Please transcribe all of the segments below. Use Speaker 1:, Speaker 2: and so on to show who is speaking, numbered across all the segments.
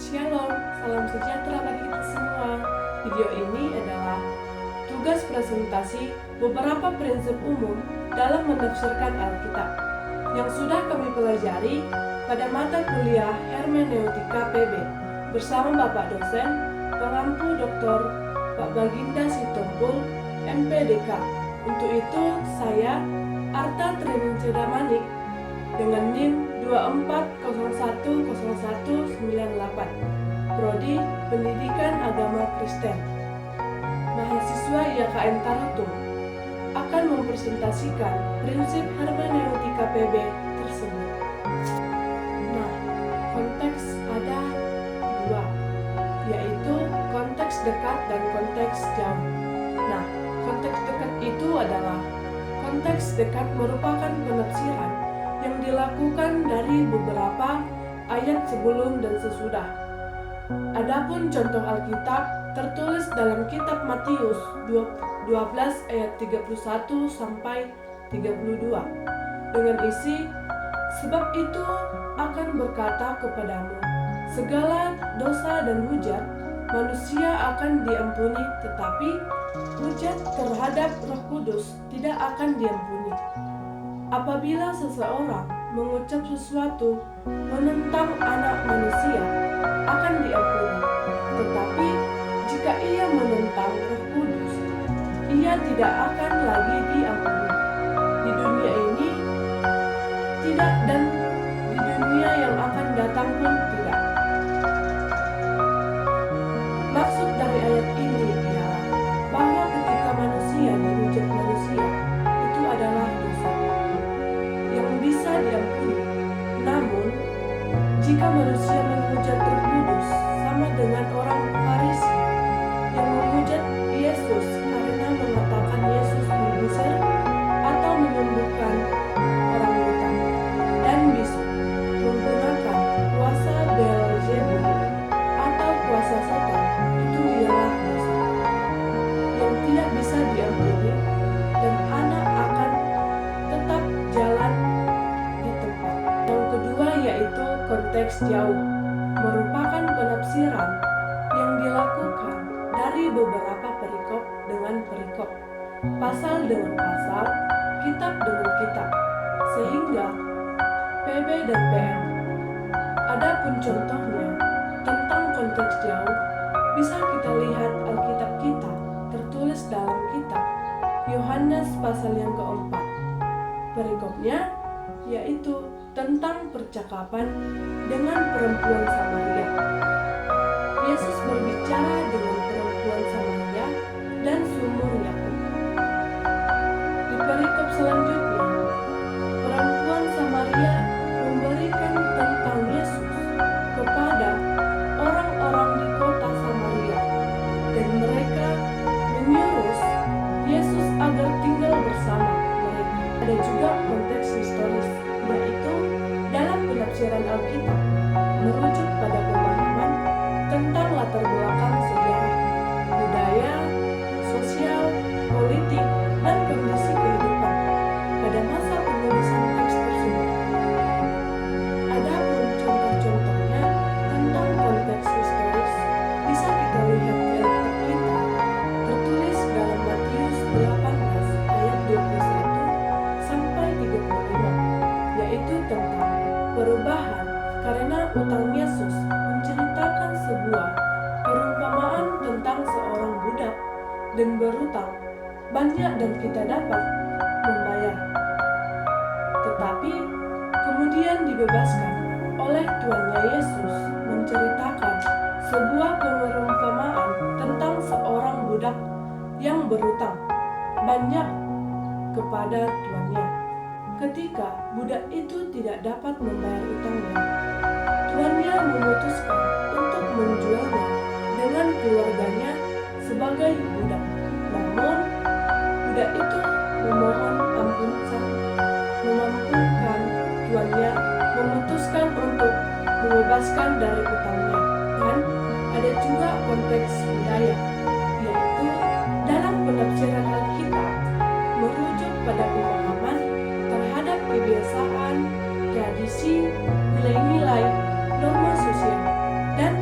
Speaker 1: Shalom, salam sejahtera bagi kita semua. Video ini adalah tugas presentasi beberapa prinsip umum dalam menafsirkan Alkitab yang sudah kami pelajari pada mata kuliah Hermeneutika PB bersama Bapak dosen pengampu Dr. Pak Baginda Sitompul, MPDK. Untuk itu, saya Arta Triningsih Damanik dengan NIM 24010198, Prodi Pendidikan Agama Kristen, mahasiswa IAKN Tarutung, akan mempresentasikan prinsip hermeneutika PB tersebut. Nah, konteks ada dua, yaitu konteks dekat dan konteks jauh. Nah, konteks dekat itu adalah konteks dekat merupakan penafsiran yang dilakukan dari beberapa ayat sebelum dan sesudah. Adapun contoh Alkitab tertulis dalam kitab Matius 12 ayat 31 sampai 32 dengan isi, "Sebab itu akan berkata kepadamu, segala dosa dan hujat manusia akan diampuni, tetapi hujat terhadap Roh Kudus tidak akan diampuni. Apabila seseorang mengucap sesuatu menentang Anak Manusia, akan diampuni. Tetapi jika ia menentang Roh Kudus, ia tidak akan lagi diampuni. Di dunia ini tidak, dan di dunia yang akan datang pun tidak." Maksud dari ayat ini ialah bahwa ketika manusia dihujat manusia, itu adalah dosa yang bisa diampuni. Namun, jika manusia menghujat Roh Kudus, sama dengan orang Farisi yang menghujat Yesus karena mengatakan Yesus mengusir atau menyembuhkan orang buta dan bisu, menggunakan kuasa Beelzebul atau kuasa setan, itu ialah dosa yang tidak bisa diampuni, dan anak akan tetap jalan di tempat. Yang kedua yaitu konteks jauh, merupakan penafsiran yang dilakukan dari beberapa perikop dengan perikop, pasal dengan pasal, kitab dengan kitab, sehingga PB dan PM. Adapun contohnya tentang konteks jauh, bisa kita lihat Alkitab kita tertulis dalam kitab Yohanes pasal yang keempat. Perikopnya yaitu tentang percakapan dengan perempuan Samaria. Yesus berbicara dengan perempuan Samaria dan sumur Yakub. Di perikop selanjutnya, perempuan Samaria memberikan tentang Yesus kepada orang-orang di kota Samaria, dan mereka menyuruh Yesus agar tinggal bersama mereka. Ada juga konteks historis, yaitu dalam penafsiran Alkitab merujuk pada pemahaman tentang latar belakang sejarah, budaya, sosial, politik, dan kondisi kehidupan pada masa penulisan teks tersebut. Adapun contoh-contohnya tentang konteks historis bisa kita lihat di Alkitab kita tertulis dalam Matius 18 ayat 21 sampai 35, yaitu tentang perubahan karena utang. Yesus menceritakan sebuah perumpamaan tentang seorang budak dan berutang banyak dan kita dapat membayar, tetapi kemudian dibebaskan oleh tuannya. Yesus menceritakan sebuah perumpamaan tentang seorang budak yang berutang banyak kepada tuannya. Ketika budak itu tidak dapat membayar utangnya, tuannya memutuskan untuk menjualnya dengan keluarganya sebagai budak. Namun, budak itu memohon memampunkan tuannya memutuskan untuk membebaskan dari utangnya. Dan ada juga konteks budaya, yaitu dalam penafsiran Alkitab merujuk pada pemahaman terhadap kebiasaan, tradisi, nilai-nilai, norma sosial, dan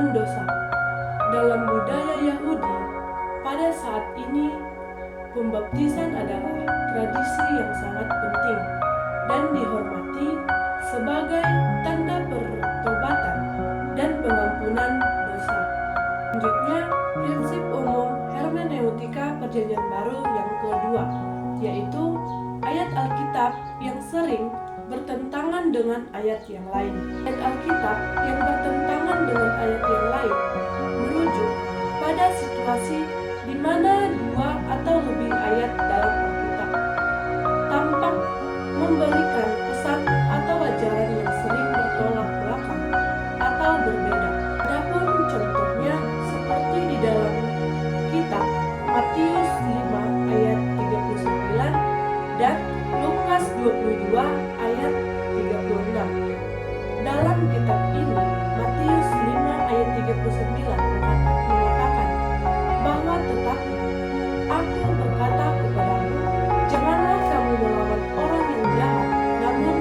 Speaker 1: pengampunan dosa. Dalam budaya Yahudi, pada saat ini pembaptisan adalah tradisi yang sangat penting dan dihormati sebagai tanda pertobatan dan pengampunan dosa. Selanjutnya, prinsip umum hermeneutika Perjanjian Baru yang kedua, yaitu ayat Alkitab yang sering bertentangan dengan ayat yang lain. Ayat Alkitab yang bertentangan dengan ayat yang lain merujuk pada situasi di mana dua atau lebih ayat dalam Alkitab tampak memberikan pesan atau ajaran yang sering bertolak belakang atau berbeda. Adapun contohnya seperti di dalam kitab Matius 5 ayat 39 dan Lukas 22 ayat 36. Dalam kitab ini, Matius 5 ayat 39 mengatakan bahwa tetapi aku berkata kepadamu, janganlah kamu melawan orang yang jahat. Namun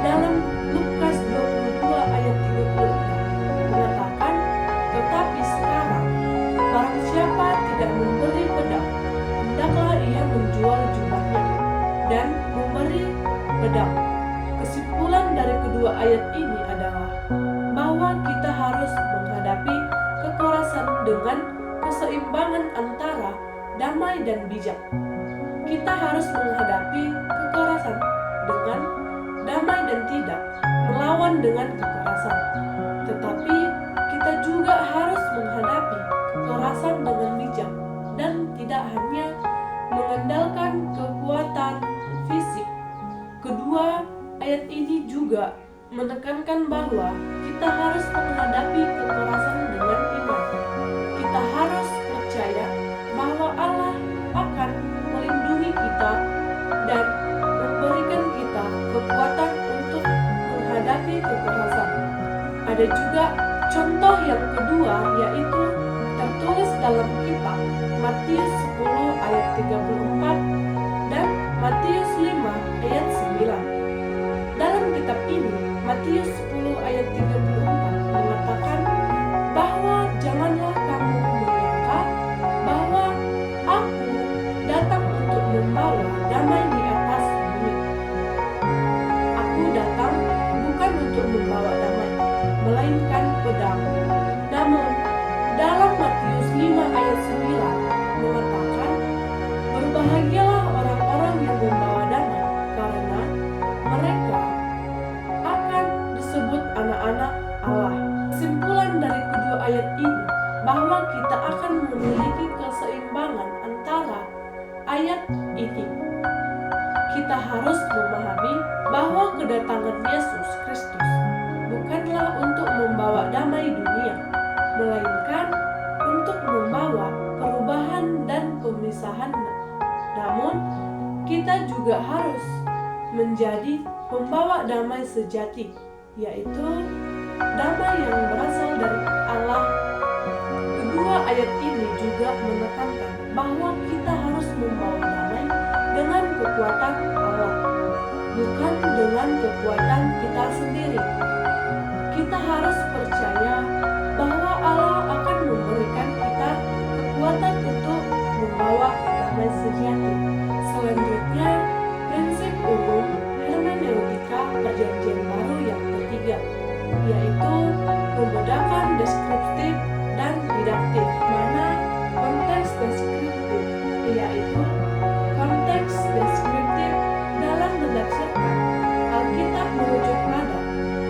Speaker 1: dalam Lukas 22 ayat 36 mengatakan, tetapi sekarang barang siapa tidak memberi pedang, hendaklah ia menjual jubahnya dan memberi pedang. Kesimpulan dari kedua ayat ini adalah bahwa kita harus menghadapi kekerasan dengan keseimbangan antara damai dan bijak. Kita harus menghadapi kekerasan dengan damai dan tidak melawan dengan kekerasan. Tetapi kita juga harus menghadapi kekerasan dengan bijak dan tidak hanya mengandalkan kekuatan fisik. Kedua ayat ini juga menekankan bahwa kita harus menghadapi kekerasan dengan iman. Kita harus percaya bahwa Allah akan melindungi kita dan memberikan kita kekuatan untuk menghadapi kekerasan. Ada juga contoh yang kedua, yaitu tertulis dalam kitab Matius 10 ayat 34 dan Matius 5 ayat 9. Dalam kitab ini, Matius 10 ayat 34 mengatakan bahwa janganlah kamu menyangka bahwa aku datang untuk membawa damai di atas bumi. Aku datang bukan untuk membawa damai, melainkan pedang. Namun, dalam Matius 5 ayat 9 mengatakan, berbahagialah orang-orang yang membawa damai, karena mereka akan disebut anak-anak Allah. Kesimpulan dari kedua ayat ini bahwa kita akan memiliki keseimbangan antara ayat ini. Kita harus memahami bahwa kedatangan Yesus Kristus bukanlah untuk membawa damai dunia, melainkan untuk membawa perubahan dan pemisahan. Namun, kita juga harus menjadi pembawa damai sejati, yaitu damai yang berasal dari Allah. Kedua ayat ini juga menekankan bahwa kita harus membawa damai dengan kekuatan Allah, bukan dengan kekuatan kita sendiri. Kita harus percaya bahwa Allah akan memberikan kita kekuatan untuk membawa damai sejati. Selanjutnya, prinsip umum hermeneutika Perjanjian Baru yang ketiga, yaitu membedakan deskriptif dan didaktif. Mana konteks deskriptif, yaitu konteks deskriptif dalam menafsirkan Alkitab merujuk pada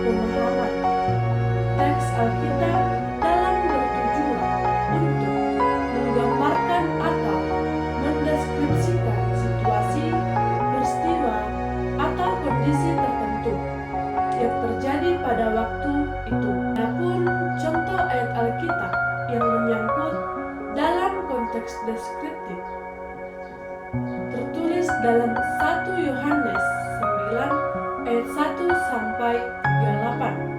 Speaker 1: pemahaman teks Alkitab dalam bertujuan untuk menggambarkan atau mendeskripsikan situasi, peristiwa, atau kondisi tertentu yang terjadi pada waktu itu. Adapun contoh ayat Alkitab yang menyangkut dalam konteks deskriptif tertulis dalam 1 Yohanes 9 ayat 1 sampai 38.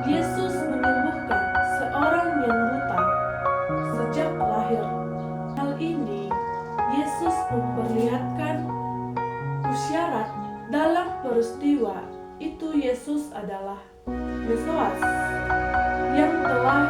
Speaker 1: Yesus menyembuhkan seorang yang buta sejak lahir. Hal ini Yesus memperlihatkan isyarat dalam peristiwa itu. Yesus adalah Mesias yang telah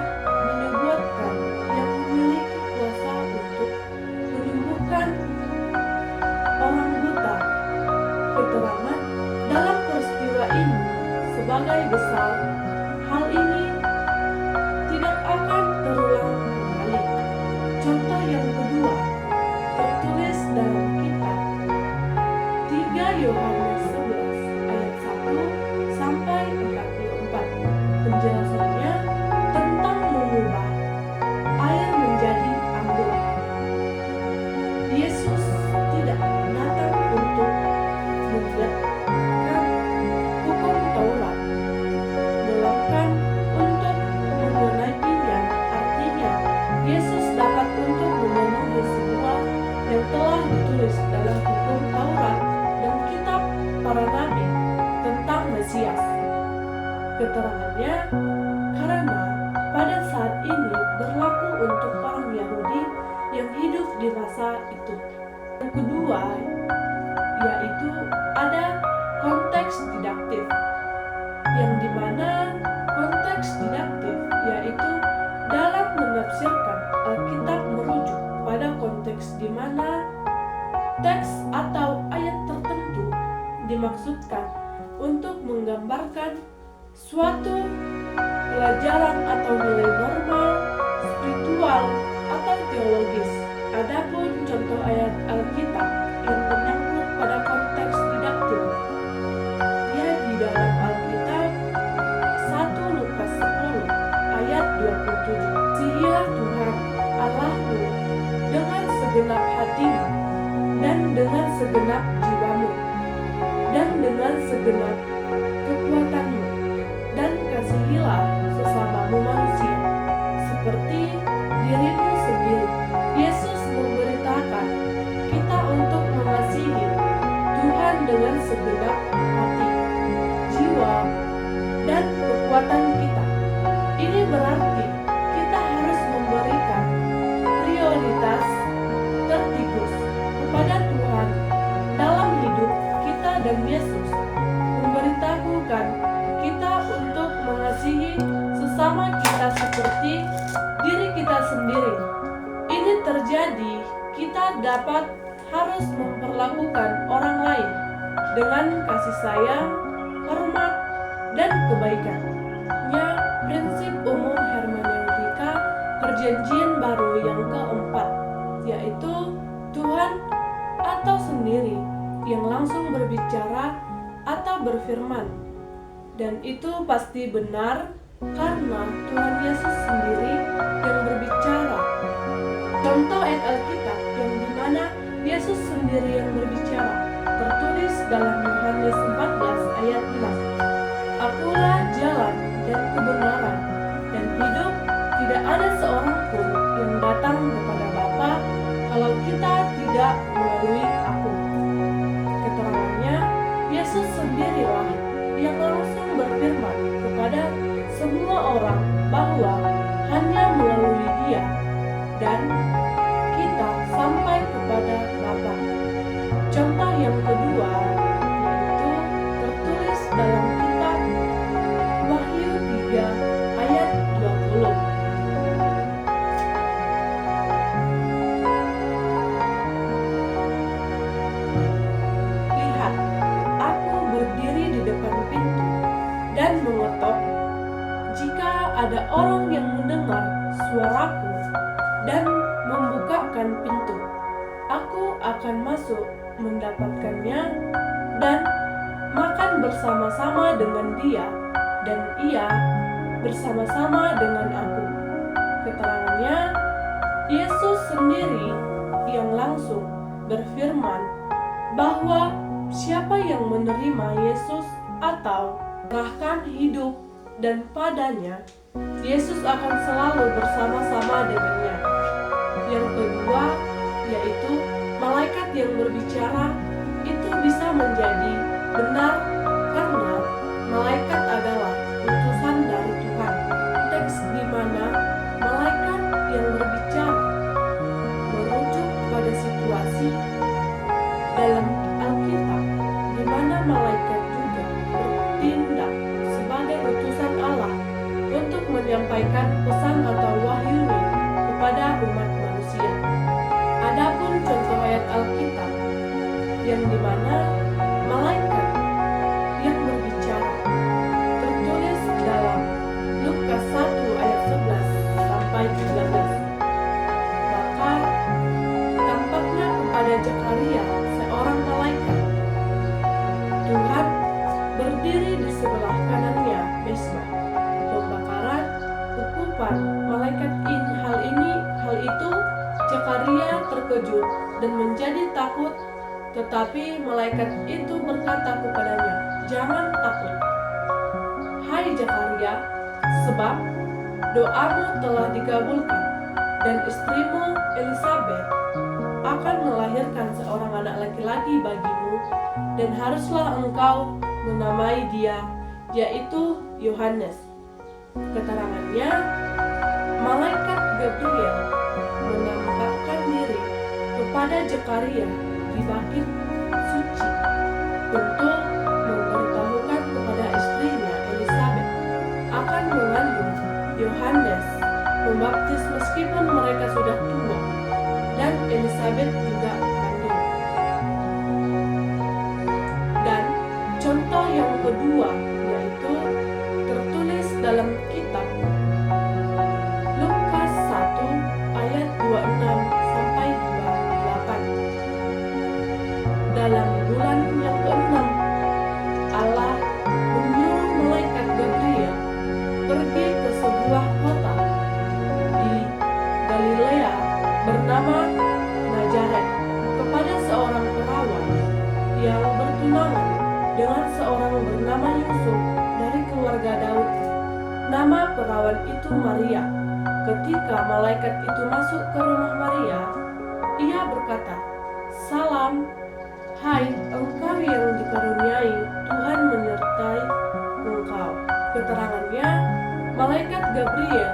Speaker 1: Keterangannya, karena pada saat ini berlaku untuk orang Yahudi yang hidup di masa itu. Yang kedua, yaitu ada konteks didaktif, yang dimana konteks didaktif yaitu dalam menafsirkan Alkitab merujuk pada konteks di mana teks atau ayat tertentu dimaksudkan untuk menggambarkan suatu pelajaran atau nilai normal, spiritual, atau teologis. Adapun contoh ayat Alkitab yang menyangkut pada konteks didaktif, ya di dalam Alkitab 1 Lukas 10 ayat 27. Kasihilah Tuhan Allahmu dengan segenap hatimu dan dengan segenap jiwamu dan dengan segenap kekuatanmu, dan kasihilah sesamamu manusia seperti dirimu sendiri. Yesus memberitakan kita untuk mengasihi Tuhan dengan segenap hati, jiwa, dan kekuatan kita. Ini berarti kita harus memberikan prioritas tertikus kepada Tuhan dalam hidup kita, dan Yesus memberitahukan kita untuk mengasihi sesama kita seperti diri kita sendiri. Ini terjadi kita harus memperlakukan orang lain dengan kasih sayang, hormat, dan kebaikan. Prinsip umum hermeneutika Perjanjian Baru yang keempat, yaitu Tuhan atau sendiri yang langsung berbicara atau berfirman. Dan itu pasti benar karena Tuhan Yesus sendiri yang berbicara. Contoh ayat Alkitab yang dimana Yesus sendiri yang berbicara tertulis dalam Yohanes 14 ayat 6. Akulah jalan dan kebenaran dan hidup, tidak ada seorang pun yang datang kepada Bapa kalau kita tidak melalui aku. Keterangannya, Yesus sendirilah yang langsung berfirman kepada semua orang bahwa hanya melalui Dia dan kita sampai kepada Bapa. Contoh yang kedua yaitu tertulis dalam kitab Wahyu 3 ayat 20. Lihat, aku berdiri di depan pintu dan mengetok. Jika ada orang yang mendengar suaraku dan membukakan pintu, aku akan masuk mendapatkannya dan makan bersama-sama dengan dia dan ia bersama-sama dengan aku. Keterangannya, Yesus sendiri yang langsung berfirman bahwa siapa yang menerima Yesus atau serahkan hidup dan padanya, Yesus akan selalu bersama-sama dengannya. Yang kedua yaitu malaikat yang berbicara itu bisa menjadi benar karena malaikat adalah utusan dari Tuhan. Teks di mana malaikat yang berbicara merujuk pada situasi dalam Alkitab di mana malaikat juga bertindak sebagai utusan Allah untuk menyampaikan pesan atau wahyunya kepada umat manusia. Adapun contoh ayat Alkitab yang dimana malaikat yang berbicara tertulis dalam Lukas 1 ayat 11 sampai 13. Maka tampaknya kepada Zakaria seorang malaikat. Tuhan berdiri di sebelah kanannya mesbah pembakaran, ukupan malaikat hal itu Zakaria terkejut dan menjadi takut, tetapi malaikat itu berkata kepadanya, "Jangan takut, hai Zakaria, sebab doamu telah dikabulkan, dan istrimu Elisabet akan melahirkan seorang anak laki-laki bagimu, dan haruslah engkau menamai dia, yaitu Yohanes. Keterangannya, malaikat Gabriel menampakkan diri kepada Zakaria di bait suci untuk memberitahukan kepada istrinya Elisabet akan mengandung Yohanes Pembaptis meskipun mereka sudah tua dan Elisabet juga kandung. Dan contoh yang kedua yaitu tertulis dalam kitab Lukas 1 ayat 26 sampai 28. Dalam bulan yang ke-6, Allah menyuruh malaikat Gabriel pergi ke sebuah kota di Galilea bernama Nazaret kepada seorang perawan yang bertunangan dengan seorang bernama Yusuf dari keluarga Daud. Nama perawan itu Maria. Ketika malaikat itu masuk ke rumah Maria, ia berkata, "Salam, hai engkau yang dikaruniai, Tuhan menyertai engkau." Keterangannya, malaikat Gabriel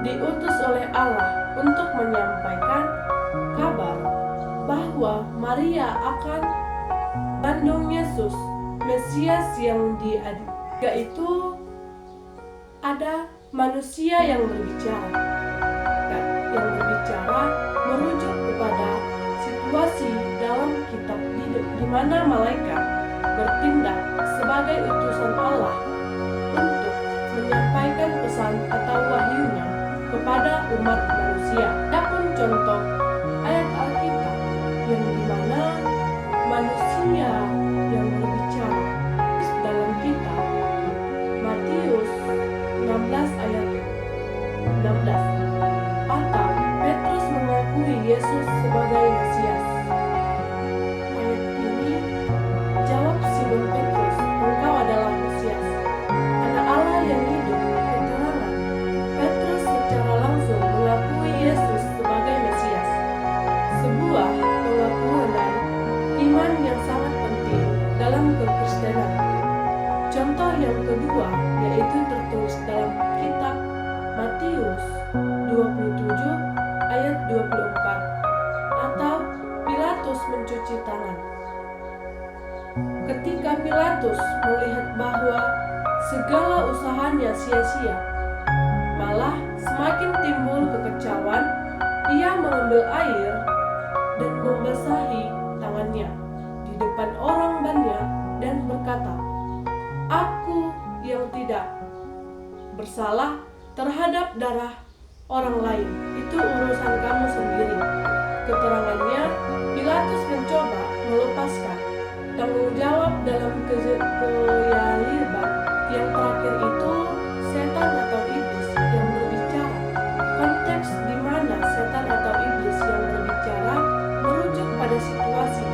Speaker 1: diutus oleh Allah untuk menyampaikan kabar bahwa Maria akan mengandung Yesus, Mesias yang yaitu ada manusia yang berbicara. Yang berbicara merujuk kepada situasi dalam kitab di mana malaikat bertindak sebagai utusan Allah untuk menyampaikan pesan atau wahyunya kepada umat manusia. Adapun contoh ayat Alkitab yang dimana manusia yang berbicara dalam kitab Matius 16 ayat 16, atau Petrus mengakui Yesus sebagai Mesias. Ayat ini jawab Simon Petrus, "Engkau adalah Mesias, Anak Allah yang hidup." Keterangan Petrus secara langsung mengakui Yesus sebagai Mesias, sebuah pengakuan dan iman yang sangat penting dalam kekristenan. Contoh yang kedua yaitu tertulis dalam kitab Matius 27 ayat 24, atau Pilatus mencuci tangan. Ketika Pilatus melihat bahwa segala usahanya sia-sia, malah semakin timbul kekecauan, ia mengambil air dan membasahi tangannya di depan orang banyak dan berkata, "Aku yang tidak bersalah terhadap darah orang lain, itu urusan kamu sendiri." Keterangannya, Pilatus mencoba melepaskan tanggung jawab dalam keyaliban. Yang terakhir itu setan atau iblis yang berbicara. Konteks di mana setan atau iblis yang berbicara merujuk pada situasi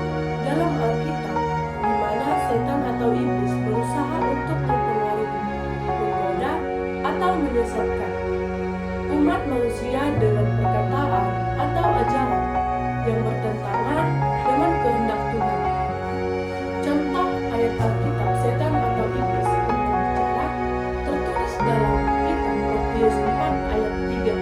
Speaker 1: dalam Alkitab di mana setan atau iblis berusaha untuk mempengaruhi, menggoda, atau menyesatkan umat manusia dengan perkataan atau ajaran yang bertentangan dengan kehendak Tuhan. Contoh ayat Alkitab setan atau iblis yang berbicara tertulis dalam kitab Matius 4 ayat 3.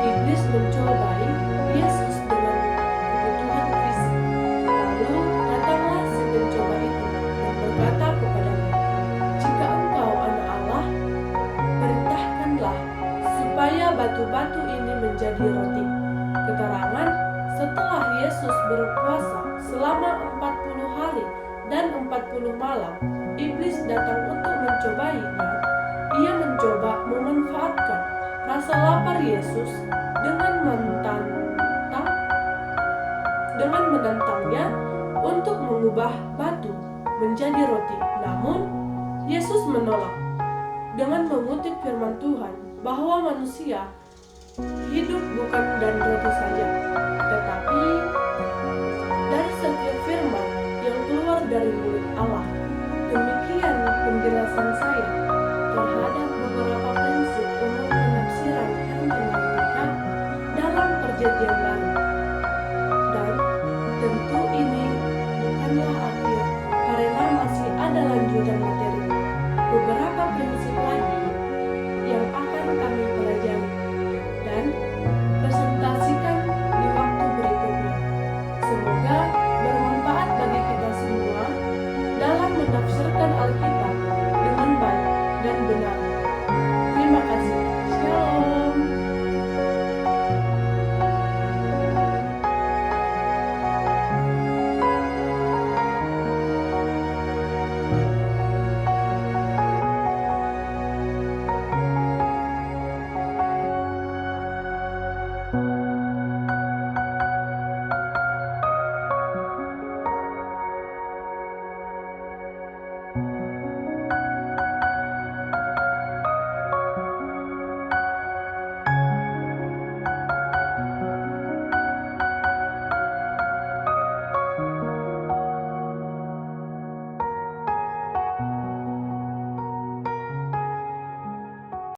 Speaker 1: Iblis mencobai Yesus dengan kebutuhan fisik. Lalu datanglah si pencoba itu dan berkata kepadanya, "Jika engkau anak Allah, perintahkanlah supaya batu-batu ini menjadi roti." Keterangan, setelah Yesus berpuasa selama 40 hari dan 40 malam, iblis datang untuk mencobainya. Ia mencoba memanfaatkan rasa lapar Yesus dengan menantangnya untuk mengubah batu menjadi roti. Namun, Yesus menolak dengan mengutip firman Tuhan bahwa manusia hidup bukan dari roti saja,